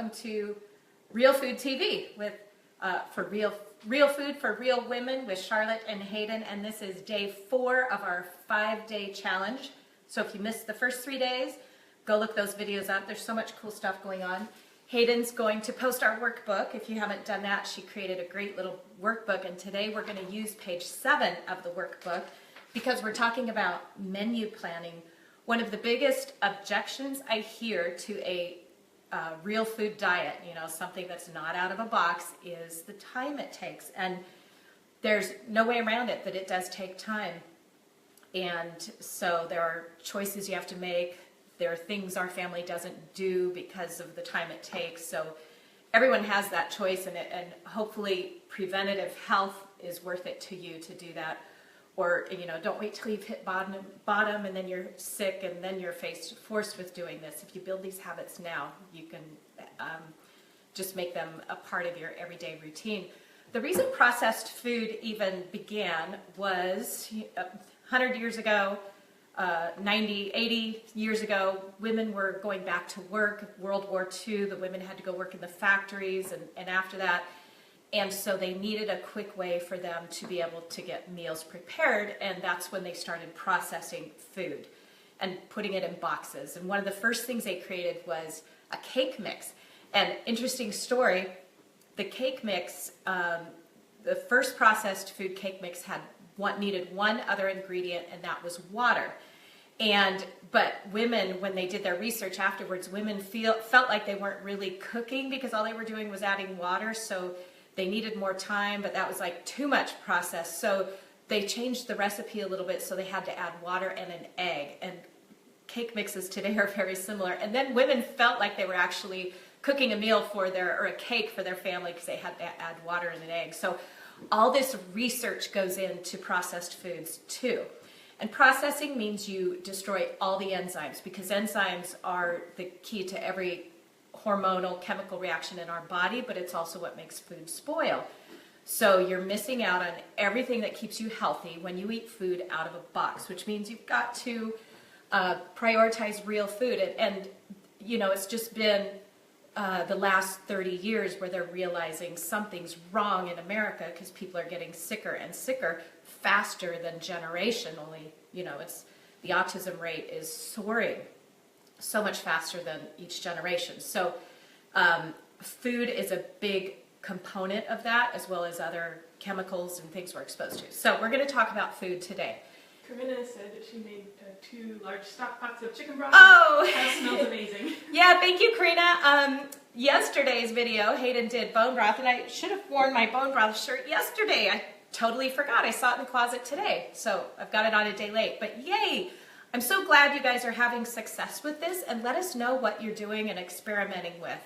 welcome to Real Food TV with for real food for real women with Charlotte and Hayden, and this is day 4 of our 5-day challenge. So if you missed the first 3 days, go look those videos up. There's so much cool stuff going on. Hayden's going to post our workbook. If you haven't done that, she created a great little workbook, and today we're going to use page 7 of the workbook because we're talking about menu planning. One of the biggest objections I hear to a real food diet, something that's not out of a box, is the time it takes. And there's no way around it that it does take time. And so there are choices you have to make. There are things our family doesn't do because of the time it takes. So everyone has that choice, and hopefully preventative health is worth it to you to do that. Or, don't wait till you've hit bottom and then you're sick and then you're forced with doing this. If you build these habits now, you can just make them a part of your everyday routine. The reason processed food even began was 100 years ago, 90, 80 years ago, women were going back to work. World War II, the women had to go work in the factories, and after that, and so they needed a quick way for them to be able to get meals prepared, and that's when they started processing food and putting it in boxes. And one of the first things they created was a cake mix. And interesting story, the cake mix, the first processed food cake mix needed one other ingredient, and that was water. But women, when they did their research afterwards, women felt like they weren't really cooking because all they were doing was adding water, so they needed more time, but that was like too much process. So they changed the recipe a little bit, so they had to add water and an egg. And cake mixes today are very similar. And then women felt like they were actually cooking a meal or a cake for their family because they had to add water and an egg. So all this research goes into processed foods too. And processing means you destroy all the enzymes, because enzymes are the key to every hormonal chemical reaction in our body, but it's also what makes food spoil. So you're missing out on everything that keeps you healthy when you eat food out of a box, which means you've got to prioritize real food. And it's just been the last 30 years where they're realizing something's wrong in America because people are getting sicker and sicker faster than generation. Only, the autism rate is soaring so much faster than each generation. So food is a big component of that, as well as other chemicals and things we're exposed to. So we're going to talk about food today. Karina said that she made 2 large stock pots of chicken broth. Oh! That smells amazing. Yeah, thank you, Karina. Yesterday's video, Hayden did bone broth, and I should have worn my bone broth shirt yesterday. I totally forgot. I saw it in the closet today, so I've got it on a day late. But yay! I'm so glad you guys are having success with this, and let us know what you're doing and experimenting with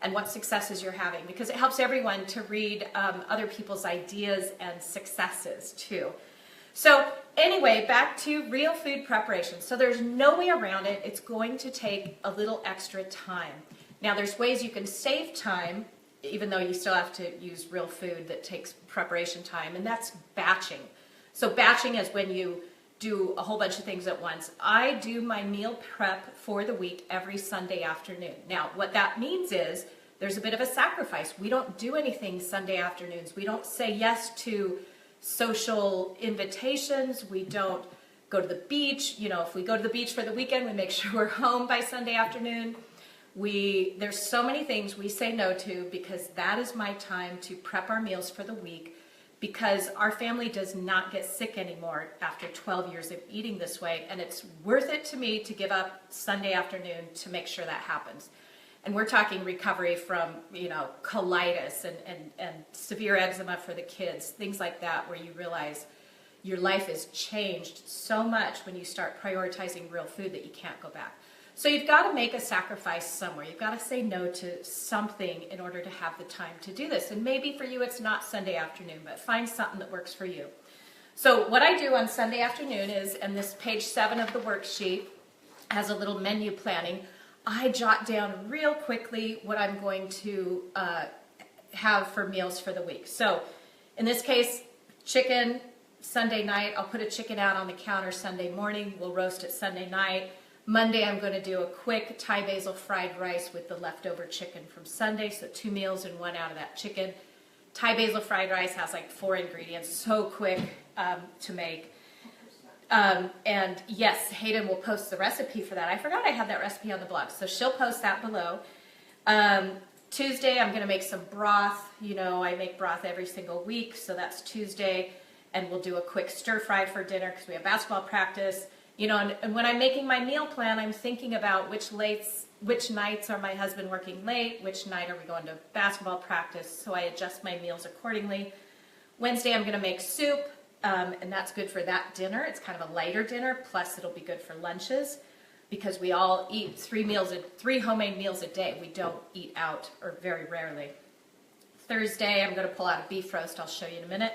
and what successes you're having, because it helps everyone to read other people's ideas and successes too. So anyway, back to real food preparation. So there's no way around it. It's going to take a little extra time. Now there's ways you can save time, even though you still have to use real food that takes preparation time, and that's batching. So batching is when you do a whole bunch of things at once. I do my meal prep for the week every Sunday afternoon. Now, what that means is there's a bit of a sacrifice. We don't do anything Sunday afternoons. We don't say yes to social invitations. We don't go to the beach. If we go to the beach for the weekend, we make sure we're home by Sunday afternoon. There's so many things we say no to, because that is my time to prep our meals for the week, because our family does not get sick anymore after 12 years of eating this way, and it's worth it to me to give up Sunday afternoon to make sure that happens. And we're talking recovery from, colitis and severe eczema for the kids, things like that, where you realize your life is changed so much when you start prioritizing real food that you can't go back. So you've got to make a sacrifice somewhere. You've got to say no to something in order to have the time to do this. And maybe for you it's not Sunday afternoon, but find something that works for you. So what I do on Sunday afternoon is, and this page 7 of the worksheet has a little menu planning, I jot down real quickly what I'm going to have for meals for the week. So in this case, chicken, Sunday night. I'll put a chicken out on the counter Sunday morning. We'll roast it Sunday night. Monday, I'm going to do a quick Thai basil fried rice with the leftover chicken from Sunday. So 2 meals and 1 out of that chicken. Thai basil fried rice has like 4 ingredients, so quick to make. And yes, Hayden will post the recipe for that. I forgot I had that recipe on the blog, so she'll post that below. Tuesday, I'm going to make some broth. You know, I make broth every single week, so that's Tuesday. And we'll do a quick stir fry for dinner because we have basketball practice. You know, and when I'm making my meal plan, I'm thinking about which nights are my husband working late, which night are we going to basketball practice, so I adjust my meals accordingly. Wednesday, I'm going to make soup, and that's good for that dinner. It's kind of a lighter dinner, plus it'll be good for lunches because we all eat 3 homemade meals a day. We don't eat out, or very rarely. Thursday, I'm going to pull out a beef roast. I'll show you in a minute.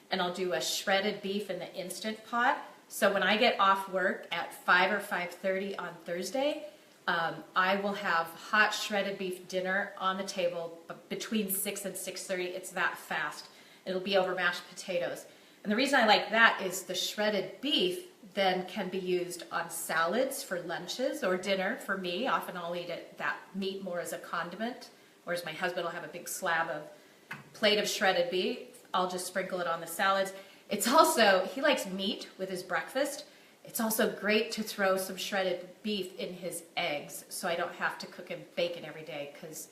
And I'll do a shredded beef in the Instant Pot. So when I get off work at 5 or 5:30 on Thursday, I will have hot shredded beef dinner on the table between 6 and 6:30. It's that fast. It'll be over mashed potatoes. And the reason I like that is the shredded beef then can be used on salads for lunches or dinner for me. Often I'll eat that meat more as a condiment, whereas my husband will have a big slab of plate of shredded beef. I'll just sprinkle it on the salads. It's also, he likes meat with his breakfast. It's also great to throw some shredded beef in his eggs so I don't have to cook him bacon every day, because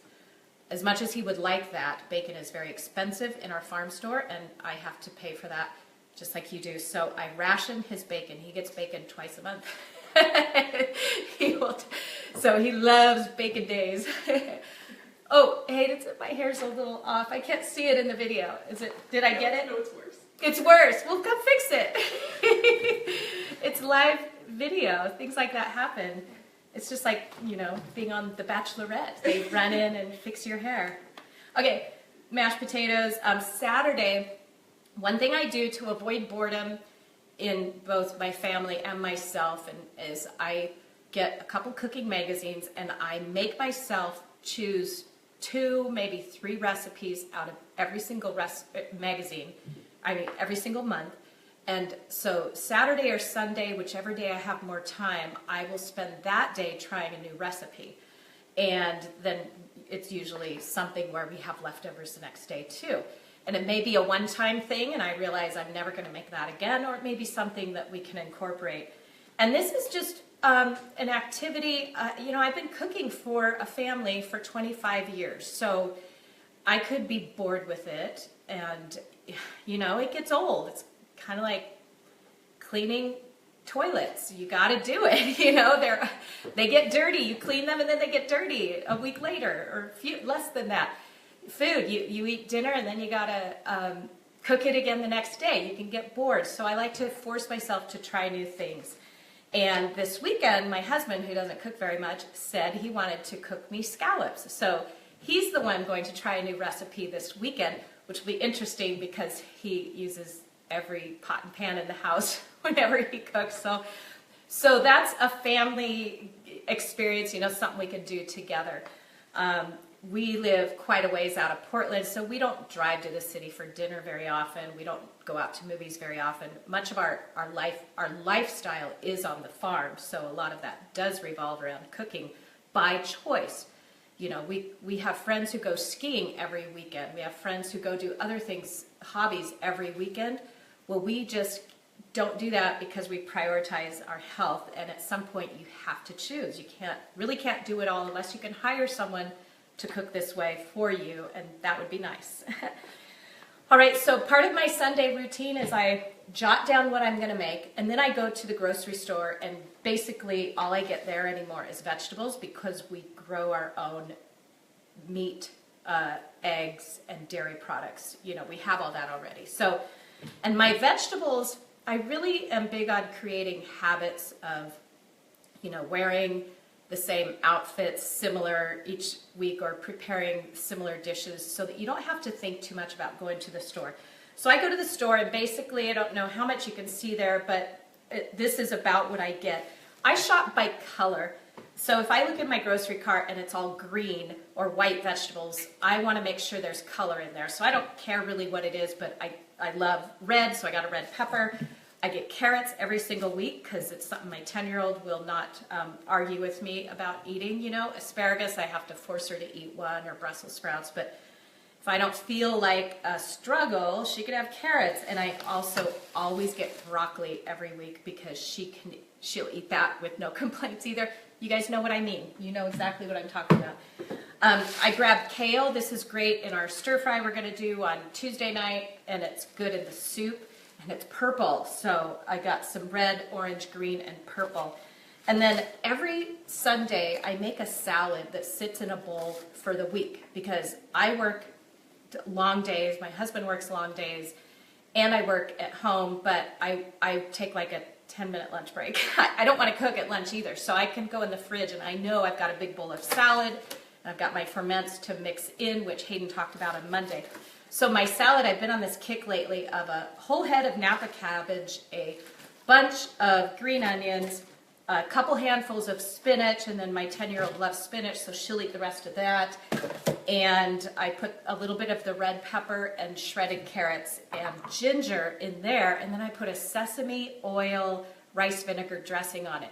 as much as he would like that, bacon is very expensive in our farm store and I have to pay for that just like you do. So I ration his bacon. He gets bacon twice a month. So he loves bacon days. Oh, hey, my hair's a little off. I can't see it in the video. Did I get it? No, it's worse. It's worse. Well, come fix it. It's live video. Things like that happen. It's just like, you know, being on The Bachelorette. They run in and fix your hair. Okay, mashed potatoes. Saturday, one thing I do to avoid boredom in both my family and myself is I get a couple cooking magazines and I make myself choose 2, maybe 3 recipes out of every single magazine, every single month. And so Saturday or Sunday, whichever day I have more time, I will spend that day trying a new recipe. And then it's usually something where we have leftovers the next day too. And it may be a one-time thing and I realize I'm never going to make that again, or it may be something that we can incorporate. And this is just an activity, you know, I've been cooking for a family for 25 years, so I could be bored with it, and, you know, it gets old. It's kind of like cleaning toilets. You got to do it, you know, they get dirty. You clean them and then they get dirty a week later, or less than that. Food, you eat dinner and then you got to cook it again the next day. You can get bored, so I like to force myself to try new things. And this weekend, my husband, who doesn't cook very much, said he wanted to cook me scallops. So he's the one going to try a new recipe this weekend, which will be interesting because he uses every pot and pan in the house whenever he cooks. So that's a family experience, you know, something we can do together. We live quite a ways out of Portland, so we don't drive to the city for dinner very often. We don't go out to movies very often. Much of our lifestyle is on the farm, so a lot of that does revolve around cooking by choice. You know, we have friends who go skiing every weekend. We have friends who go do other things, hobbies every weekend. Well, we just don't do that because we prioritize our health, and at some point you have to choose. You really can't do it all unless you can hire someone to cook this way for you, and that would be nice. All right, so part of my Sunday routine is I jot down what I'm going to make, and then I go to the grocery store, and basically all I get there anymore is vegetables because we grow our own meat, eggs, and dairy products. You know, we have all that already. So, and my vegetables, I really am big on creating habits of, you know, wearing the same outfits similar each week or preparing similar dishes so that you don't have to think too much about going to the store. So I go to the store and basically, I don't know how much you can see there, but this is about what I get. I shop by color. So if I look in my grocery cart and it's all green or white vegetables, I want to make sure there's color in there. So I don't care really what it is, but I love red, so I got a red pepper. I get carrots every single week because it's something my 10-year-old will not argue with me about eating. You know, asparagus, I have to force her to eat one, or Brussels sprouts. But if I don't feel like a struggle, she can have carrots. And I also always get broccoli every week because she'll eat that with no complaints either. You guys know what I mean. You know exactly what I'm talking about. I grabbed kale. This is great in our stir fry we're going to do on Tuesday night, and it's good in the soup. And it's purple, so I got some red, orange, green, and purple. And then every Sunday, I make a salad that sits in a bowl for the week because I work long days, my husband works long days, and I work at home, but I take like a 10-minute lunch break. I don't want to cook at lunch either, so I can go in the fridge, and I know I've got a big bowl of salad, and I've got my ferments to mix in, which Hayden talked about on Monday. So my salad, I've been on this kick lately of a whole head of Napa cabbage, a bunch of green onions, a couple handfuls of spinach, and then my 10-year-old loves spinach, so she'll eat the rest of that. And I put a little bit of the red pepper and shredded carrots and ginger in there, and then I put a sesame oil rice vinegar dressing on it.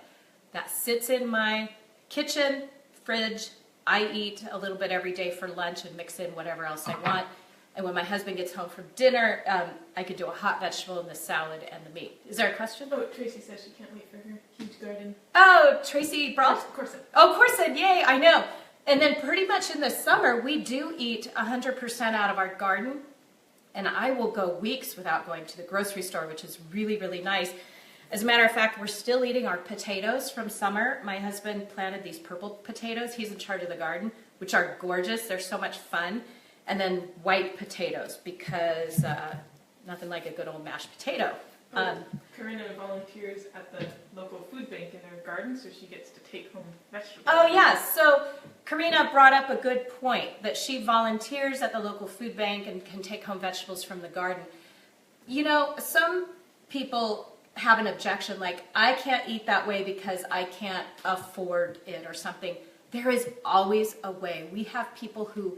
That sits in my kitchen, fridge. I eat a little bit every day for lunch and mix in whatever else I want. And when my husband gets home from dinner, I could do a hot vegetable in the salad and the meat. Is there a question? Oh, Tracy says she can't wait for her huge garden. Oh, Tracy brought... Corson. Oh, Corson, yay, I know. And then pretty much in the summer, we do eat 100% out of our garden. And I will go weeks without going to the grocery store, which is really, really nice. As a matter of fact, we're still eating our potatoes from summer. My husband planted these purple potatoes. He's in charge of the garden, which are gorgeous. They're so much fun. And then white potatoes, because nothing like a good old mashed potato. Karina volunteers at the local food bank in her garden, so she gets to take home vegetables. Oh, yes. So Karina brought up a good point, that she volunteers at the local food bank and can take home vegetables from the garden. You know, some people have an objection, like, I can't eat that way because I can't afford it or something. There is always a way. We have people who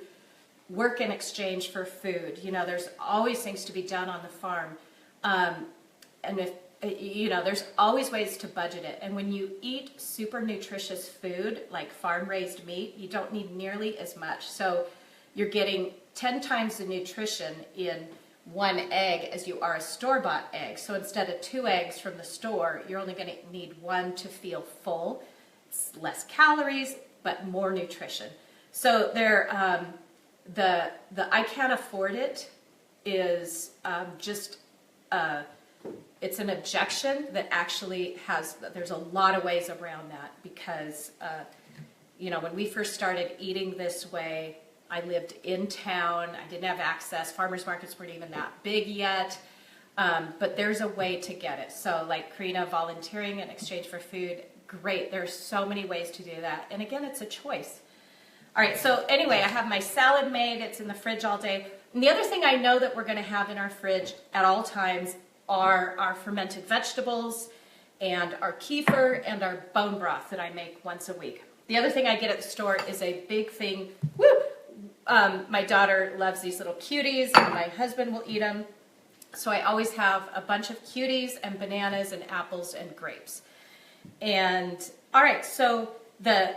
work in exchange for food. You know, there's always things to be done on the farm. And if, you know, there's always ways to budget it. And when you eat super nutritious food, like farm-raised meat, you don't need nearly as much. So you're getting 10 times the nutrition in one egg as you are a store-bought egg. So instead of 2 eggs from the store, you're only going to need 1 to feel full. It's less calories, but more nutrition. So they're... The I can't afford it is it's an objection that actually there's a lot of ways around that because, you know, when we first started eating this way, I lived in town, I didn't have access, farmers markets weren't even that big yet, but there's a way to get it. So like Karina volunteering in exchange for food, great, there's so many ways to do that. And again, it's a choice. All right, so anyway, I have my salad made. It's in the fridge all day. And the other thing I know that we're going to have in our fridge at all times are our fermented vegetables and our kefir and our bone broth that I make once a week. The other thing I get at the store is a big thing. Woo! My daughter loves these little cuties, and my husband will eat them. So I always have a bunch of cuties and bananas and apples and grapes. And all right, so the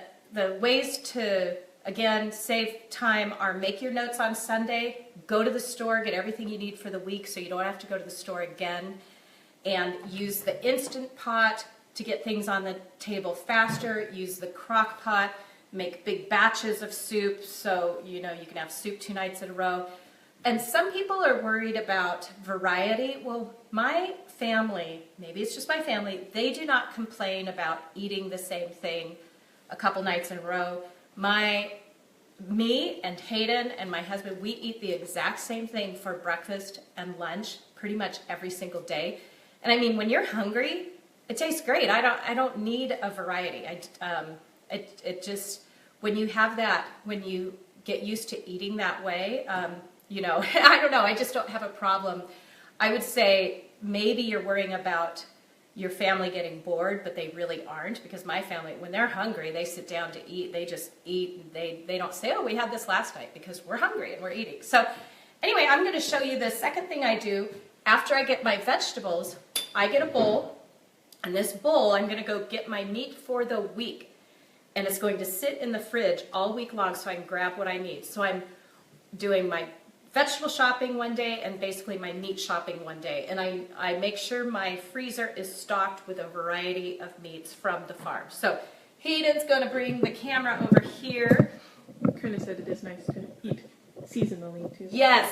ways to... Again, save time are make your notes on Sunday, go to the store, get everything you need for the week so you don't have to go to the store again, and use the Instant Pot to get things on the table faster, use the crock pot, make big batches of soup so you know you can have soup 2 nights in a row. And some people are worried about variety. Well, my family, maybe it's just my family, they do not complain about eating the same thing a couple nights in a row. Me and Hayden and my husband, we eat the exact same thing for breakfast and lunch pretty much every single day. And I mean, when you're hungry, it tastes great. I don't need a variety. It just, when you have that, when you get used to eating that way, you know, I don't know, I just don't have a problem. I would say maybe you're worrying about your family getting bored, but they really aren't, because my family, when they're hungry, they sit down to eat. They just eat, and they don't say, oh, we had this last night, because we're hungry and we're eating. So anyway, I'm going to show you the second thing I do after I get my vegetables. I get a bowl, and this bowl, I'm gonna go get my meat for the week. And it's going to sit in the fridge all week long so I can grab what I need. So I'm doing my vegetable shopping one day and basically my meat shopping one day. And I make sure my freezer is stocked with a variety of meats from the farm. So Hayden's gonna bring the camera over here. Corinna said it is nice to eat seasonally too. Yes,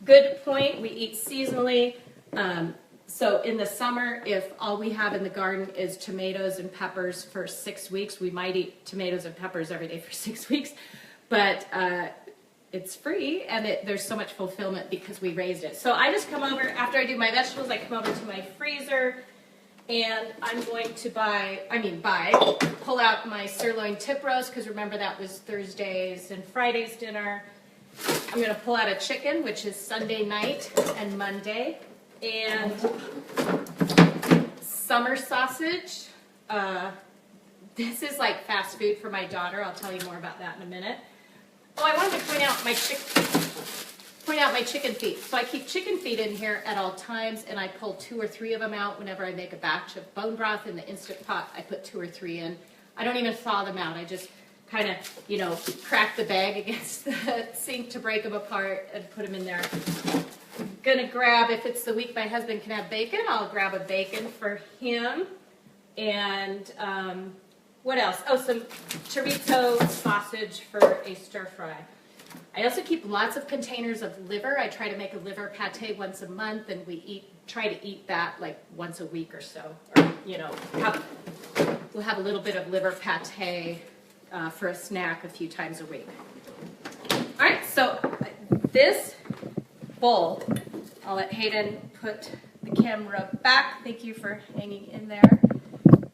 good point, we eat seasonally. So in the summer, if all we have in the garden is tomatoes and peppers for 6 weeks, we might eat tomatoes and peppers every day for 6 weeks. But it's free, and there's so much fulfillment because we raised it. So I just come over, after I do my vegetables, I come over to my freezer, and I'm going to pull out my sirloin tip roast, because remember that was Thursday's and Friday's dinner. I'm going to pull out a chicken, which is Sunday night and Monday, and summer sausage. This is like fast food for my daughter. I'll tell you more about that in a minute. Oh, I wanted to point out my chicken feet. So I keep chicken feet in here at all times, and I pull 2 or 3 of them out whenever I make a batch of bone broth in the Instant Pot. I put 2 or 3 in. I don't even thaw them out. I just kind of, crack the bag against the sink to break them apart and put them in there. I'm gonna grab, if it's the week my husband can have bacon, I'll grab a bacon for him. And what else? Oh, some chorizo sausage for a stir fry. I also keep lots of containers of liver. I try to make a liver pate once a month, and we try to eat that like once a week or so. Or, we'll have a little bit of liver pate for a snack a few times a week. All right, so this bowl, I'll let Hayden put the camera back. Thank you for hanging in there.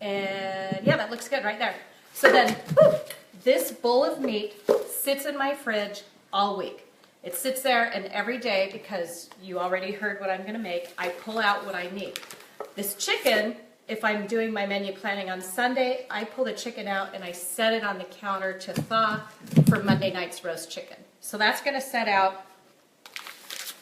And yeah, that looks good right there. So then, this bowl of meat sits in my fridge all week. It sits there, and every day, because you already heard what I'm going to make, I pull out what I need. This chicken, if I'm doing my menu planning on Sunday, I pull the chicken out and I set it on the counter to thaw for Monday night's roast chicken. So that's going to set out.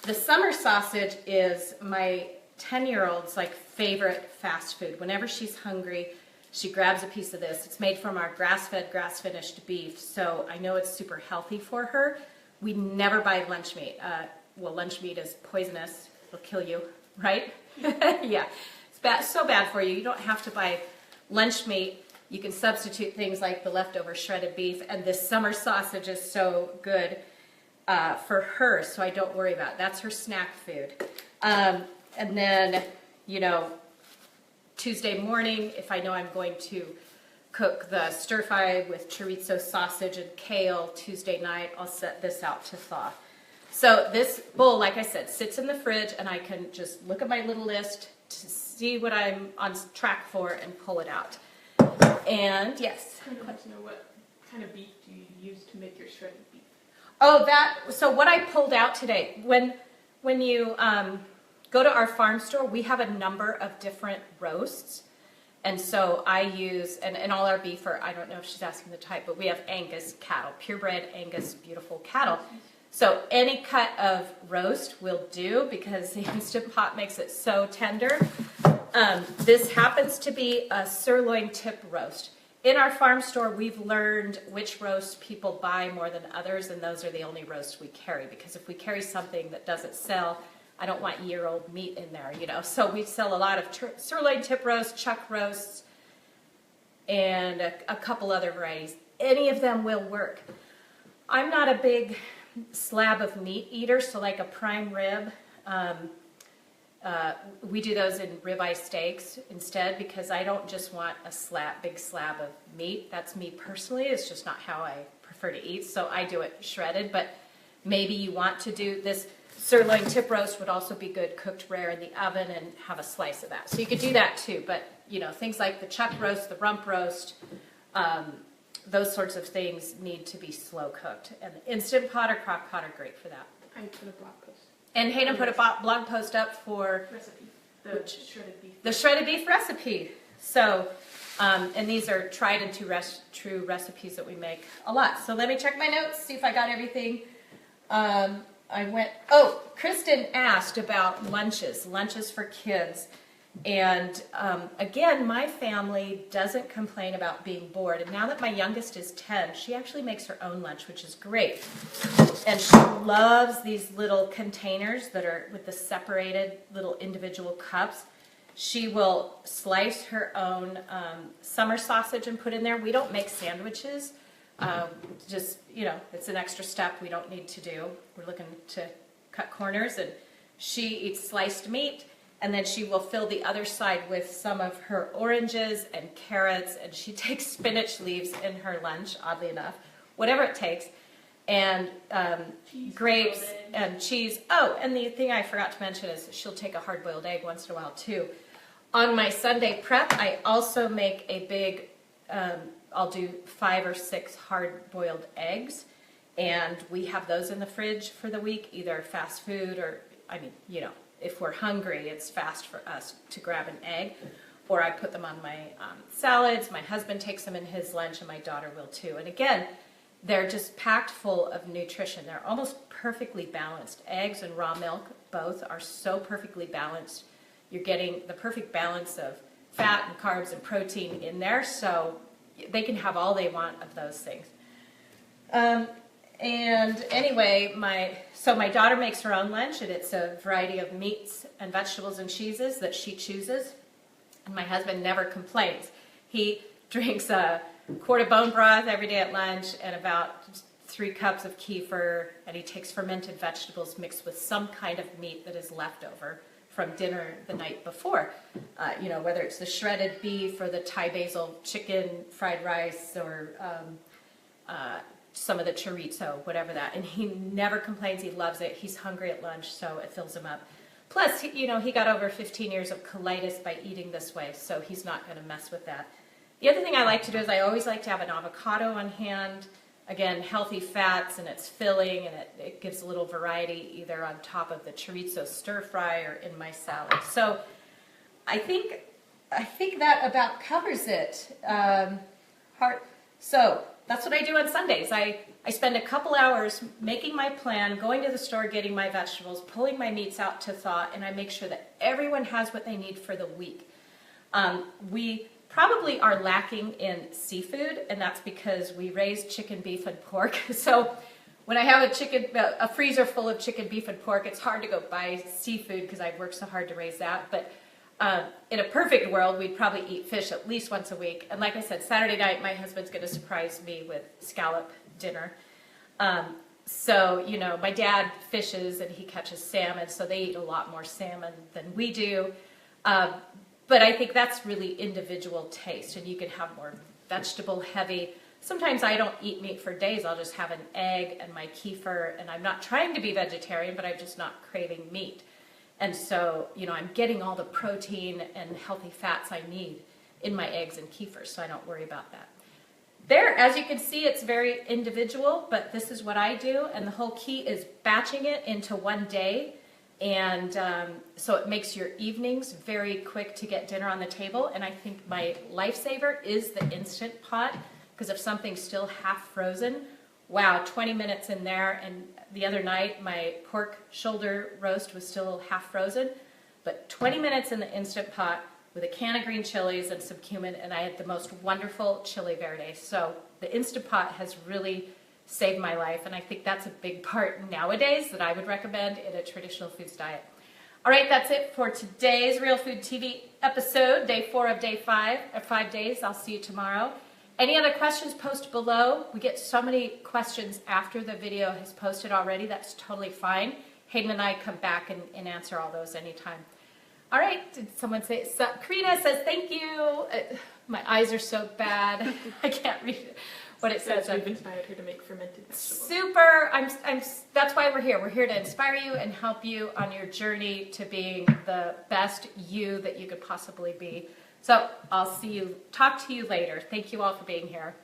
The summer sausage is my 10-year-old's favorite fast food. Whenever she's hungry, she grabs a piece of this. It's made from our grass-fed, grass-finished beef, so I know it's super healthy for her. We never buy lunch meat. Lunch meat is poisonous. It'll kill you, right? Yeah, it's bad, so bad for you. You don't have to buy lunch meat. You can substitute things like the leftover shredded beef, and this summer sausage is so good for her, so I don't worry about it. That's her snack food. And then, Tuesday morning, if I know I'm going to cook the stir fry with chorizo sausage and kale Tuesday night, I'll set this out to thaw. So this bowl, like I said, sits in the fridge, and I can just look at my little list to see what I'm on track for and pull it out. And yes? I want to know what kind of beef do you use to make your shredded beef? Oh, so what I pulled out today, when you go to our farm store, we have a number of different roasts. And so I use, and all our beef are, I don't know if she's asking the type, but we have Angus cattle, purebred Angus, beautiful cattle. So any cut of roast will do because the Instant Pot makes it so tender. This happens to be a sirloin tip roast. In our farm store, we've learned which roasts people buy more than others, and those are the only roasts we carry, because if we carry something that doesn't sell, I don't want year-old meat in there, So we sell a lot of sirloin tip roast, chuck roasts, and a couple other varieties. Any of them will work. I'm not a big slab of meat eater, so like a prime rib, we do those in ribeye steaks instead, because I don't just want a big slab of meat. That's me personally. It's just not how I prefer to eat, so I do it shredded. But maybe you want to do this. Sirloin tip roast would also be good cooked rare in the oven and have a slice of that. So you could do that too, but things like the chuck roast, the rump roast, those sorts of things need to be slow cooked. And the Instant Pot or Crock Pot are great for that. I put a blog post. And Hayden put a blog post up for recipe, the shredded beef. The shredded beef recipe. So, and these are tried and true recipes that we make a lot. So let me check my notes, see if I got everything. Kristen asked about lunches for kids. And again, my family doesn't complain about being bored. And now that my youngest is 10, she actually makes her own lunch, which is great. And she loves these little containers that are with the separated little individual cups. She will slice her own summer sausage and put in there. We don't make sandwiches. Just, it's an extra step we don't need to do. We're looking to cut corners. And she eats sliced meat. And then she will fill the other side with some of her oranges and carrots. And she takes spinach leaves in her lunch, oddly enough. Whatever it takes. And grapes and cheese. Oh, and the thing I forgot to mention is she'll take a hard-boiled egg once in a while, too. On my Sunday prep, I also make a big, I'll do 5 or 6 hard-boiled eggs. And we have those in the fridge for the week, either fast food or, if we're hungry, it's fast for us to grab an egg. Or I put them on my salads. My husband takes them in his lunch, and my daughter will, too. And again, they're just packed full of nutrition. They're almost perfectly balanced. Eggs and raw milk, both, are so perfectly balanced. You're getting the perfect balance of fat and carbs and protein in there, so they can have all they want of those things. And anyway, my daughter makes her own lunch, and it's a variety of meats and vegetables and cheeses that she chooses. And my husband never complains. He drinks a quart of bone broth every day at lunch and about 3 cups of kefir, and he takes fermented vegetables mixed with some kind of meat that is left over from dinner the night before. Whether it's the shredded beef or the Thai basil chicken fried rice or some of the chorizo, whatever that. And he never complains. He loves it. He's hungry at lunch, so it fills him up. Plus, he got over 15 years of colitis by eating this way, so he's not going to mess with that. The other thing I like to do is I always like to have an avocado on hand. Again, healthy fats, and it's filling, and it gives a little variety either on top of the chorizo stir fry or in my salad. So I think that about covers it. So that's what I do on Sundays. I spend a couple hours making my plan, going to the store, getting my vegetables, pulling my meats out to thaw, and I make sure that everyone has what they need for the week. We probably are lacking in seafood, and that's because we raise chicken, beef, and pork. So when I have a freezer full of chicken, beef, and pork, it's hard to go buy seafood because I've worked so hard to raise that. But in a perfect world, we'd probably eat fish at least once a week. And like I said, Saturday night, my husband's going to surprise me with scallop dinner. My dad fishes and he catches salmon, so they eat a lot more salmon than we do. But I think that's really individual taste, and you can have more vegetable heavy. Sometimes I don't eat meat for days. I'll just have an egg and my kefir, and I'm not trying to be vegetarian, but I'm just not craving meat. And so, I'm getting all the protein and healthy fats I need in my eggs and kefir, so I don't worry about that. There, as you can see, it's very individual, but this is what I do, and the whole key is batching it into one day. And so it makes your evenings very quick to get dinner on the table. And I think my lifesaver is the Instant Pot, because if something's still half frozen, wow, 20 minutes in there. And the other night, my pork shoulder roast was still half frozen. But 20 minutes in the Instant Pot with a can of green chilies and some cumin, and I had the most wonderful chili verde. So the Instant Pot has really saved my life, and I think that's a big part nowadays that I would recommend in a traditional foods diet. All right, that's it for today's Real Food TV episode, day 4 of day 5, or 5 days. I'll see you tomorrow. Any other questions, post below. We get so many questions after the video has posted already. That's totally fine. Hayden and I come back and answer all those anytime. All right, did someone say, Karina says, thank you. My eyes are so bad. I can't read it. What it says. We've inspired her to make fermented vegetables. Super. That's why we're here. We're here to inspire you and help you on your journey to being the best you that you could possibly be. So I'll talk to you later. Thank you all for being here.